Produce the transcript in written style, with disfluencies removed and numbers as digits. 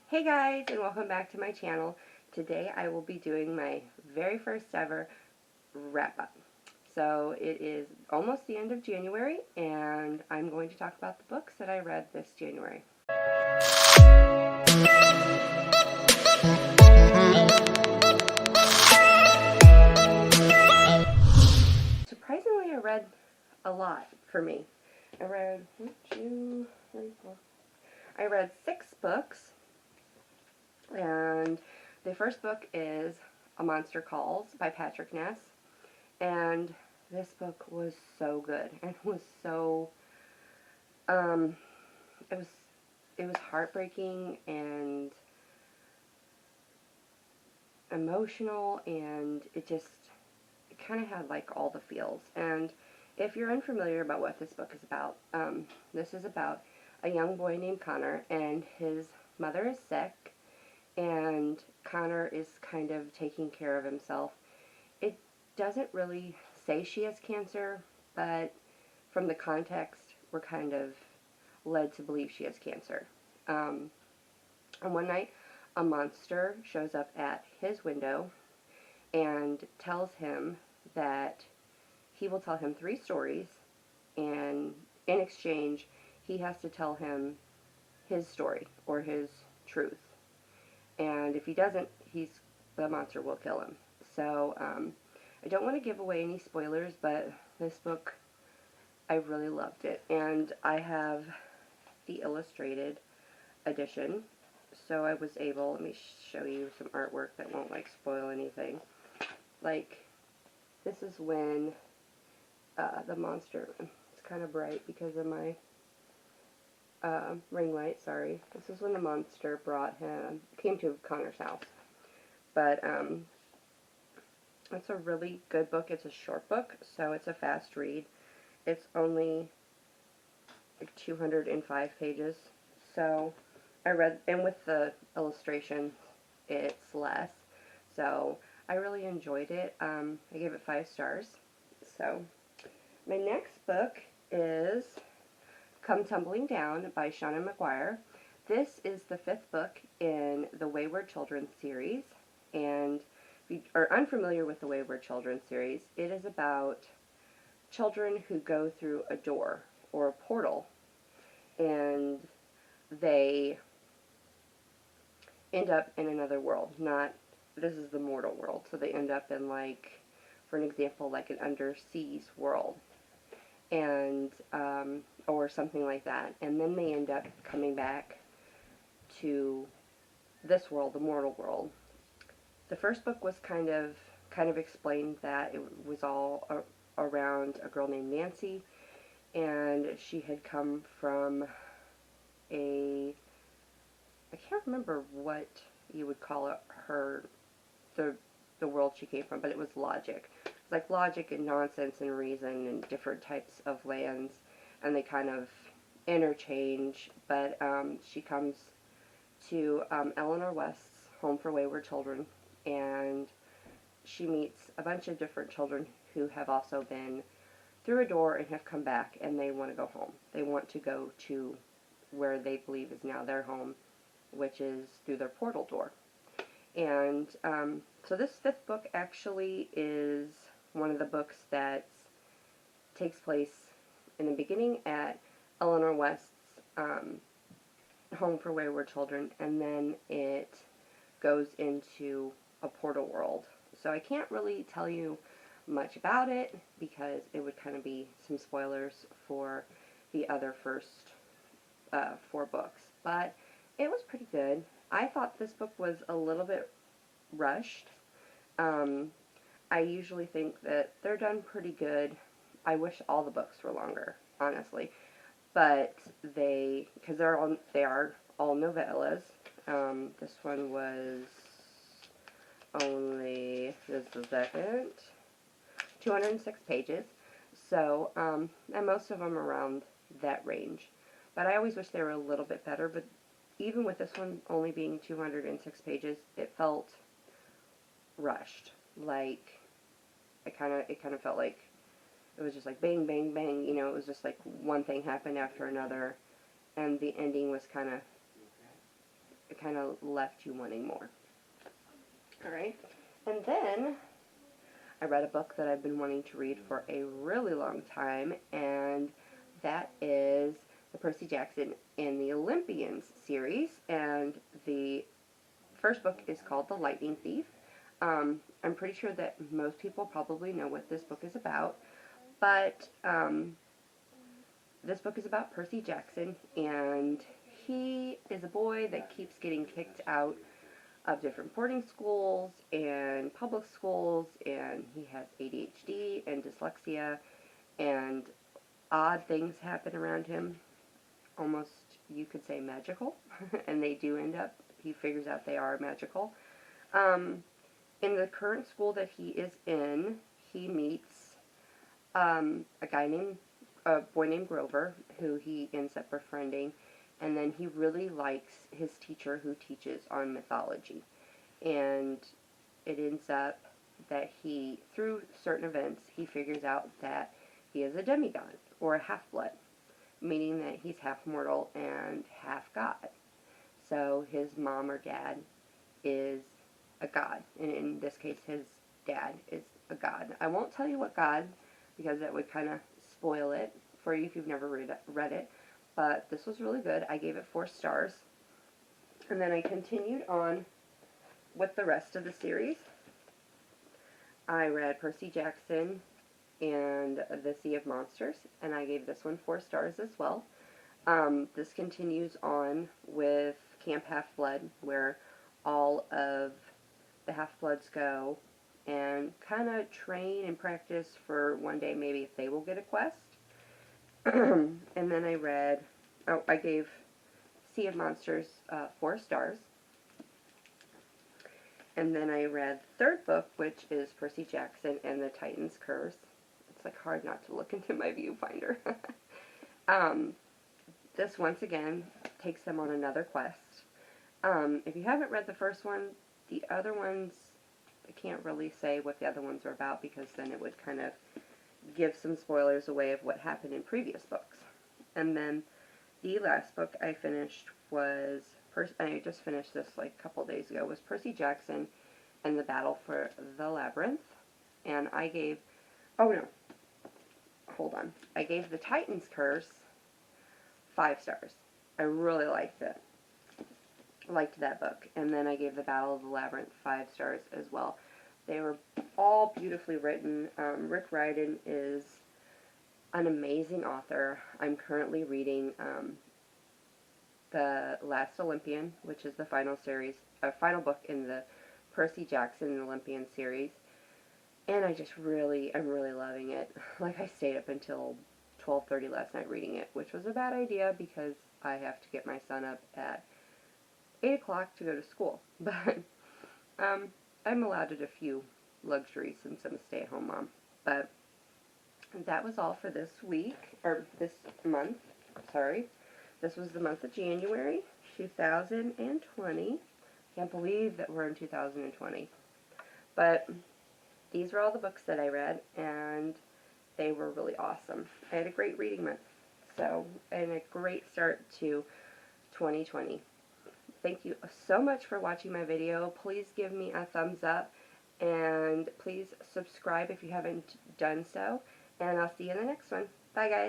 Hey guys, and welcome back to my channel. Today I will be doing my very first ever wrap up. So it is almost the end of January, and I'm going to talk about the books that I read this January. Surprisingly, I read a lot for me. I read 6 books, and the first book is A Monster Calls by Patrick Ness, and this book was so good, and it was so, it was heartbreaking and emotional, and it kind of had like all the feels. And if you're unfamiliar about what this book is about, this is about a young boy named Connor, and his mother is sick, and Connor is kind of taking care of himself. It doesn't really say she has cancer, but from the context, we're kind of led to believe she has cancer. And one night, a monster shows up at his window and tells him that he will tell him 3 stories, and in exchange, he has to tell him his story or his truth. And if he doesn't, the monster will kill him. So I don't want to give away any spoilers, but this book, I really loved it. And I have the illustrated edition, so I was able, let me show you some artwork that won't like spoil anything. Like, this is when the monster, it's kind of bright because of my ring light, sorry. This is when the monster came to Connor's house. But it's a really good book. It's a short book, so it's a fast read. It's only like 205 pages. So I read, and with the illustration, it's less. So I really enjoyed it. I gave it 5 stars. So my next book is Come Tumbling Down by Shauna McGuire. This is the 5th book in the Wayward Children series, and if you are unfamiliar with the Wayward Children series, it is about children who go through a door or a portal, and they end up in another world. This is the mortal world, so they end up in, like, for an example, like an underseas world, and or something like that, and then they end up coming back to this world, the mortal world. The first book was kind of explained that it was all around a girl named Nancy, and she had come from I can't remember what you would call it, the world she came from, but it was logic. It's like logic and nonsense and reason and different types of lands, and they kind of interchange, but she comes to Eleanor West's Home for Wayward Children, and she meets a bunch of different children who have also been through a door and have come back, and they want to go home. They want to go to where they believe is now their home, which is through their portal door. And so this 5th book actually is one of the books that takes place in the beginning at Eleanor West's Home for Wayward Children, and then it goes into a portal world. So I can't really tell you much about it because it would kind of be some spoilers for the other first 4 books. But it was pretty good. I thought this book was a little bit rushed. I usually think that they're done pretty good. I wish all the books were longer, honestly. But because they are all novellas. This one was only, just a second, 206 pages. So, and most of them around that range. But I always wish they were a little bit better, but even with this one only being 206 pages, it felt rushed. Like, it kind of felt like it was just like bang, bang, bang. You know, it was just like one thing happened after another, and the ending was kind it kind of left you wanting more. Alright, and then I read a book that I've been wanting to read for a really long time, and that is the Percy Jackson and the Olympians series, and the first book is called The Lightning Thief. I'm pretty sure that most people probably know what this book is about, but this book is about Percy Jackson, and he is a boy that keeps getting kicked out of different boarding schools and public schools, and he has ADHD and dyslexia, and odd things happen around him, almost you could say magical, and they do end up, he figures out they are magical. In the current school that he is in, he meets a boy named Grover, who he ends up befriending, and then he really likes his teacher who teaches on mythology. And it ends up that he, through certain events, he figures out that he is a demigod, or a half-blood, meaning that he's half mortal and half god. So his mom or dad is a god, and in this case his dad is a god. I won't tell you what god, because that would kind of spoil it for you if you've never read it, but this was really good. I gave it 4 stars, and then I continued on with the rest of the series. I read Percy Jackson and the Sea of Monsters, and I gave this one 4 stars as well. This continues on with Camp Half-Blood, where all of the Half-Bloods go and kind of train and practice for one day maybe if they will get a quest. And then I gave Sea of Monsters 4 stars. And then I read the third book, which is Percy Jackson and the Titan's Curse. It's like hard not to look into my viewfinder. This once again takes them on another quest. If you haven't read the first one, the other ones, I can't really say what the other ones are about, because then it would kind of give some spoilers away of what happened in previous books. And then the last book I finished was, I just finished this like a couple days ago, was Percy Jackson and the Battle for the Labyrinth. And I gave, oh no, hold on. I gave the Titan's Curse 5 stars. I really liked it. Liked that book. And then I gave the Battle of the Labyrinth 5 stars as well. They were all beautifully written. Rick Riordan is an amazing author. I'm currently reading The Last Olympian, which is the final final book in the Percy Jackson and Olympian series. And I'm really loving it. Like, I stayed up until 12:30 last night reading it, which was a bad idea because I have to get my son up at 8 o'clock to go to school. But I'm allowed a few luxuries since I'm a stay-at-home mom. But that was all for this week, or this month, sorry. This was the month of January, 2020. Can't believe that we're in 2020. But these were all the books that I read, and they were really awesome. I had a great reading month, and a great start to 2020. Thank you so much for watching my video. Please give me a thumbs up, and please subscribe if you haven't done so, and I'll see you in the next one. Bye, guys.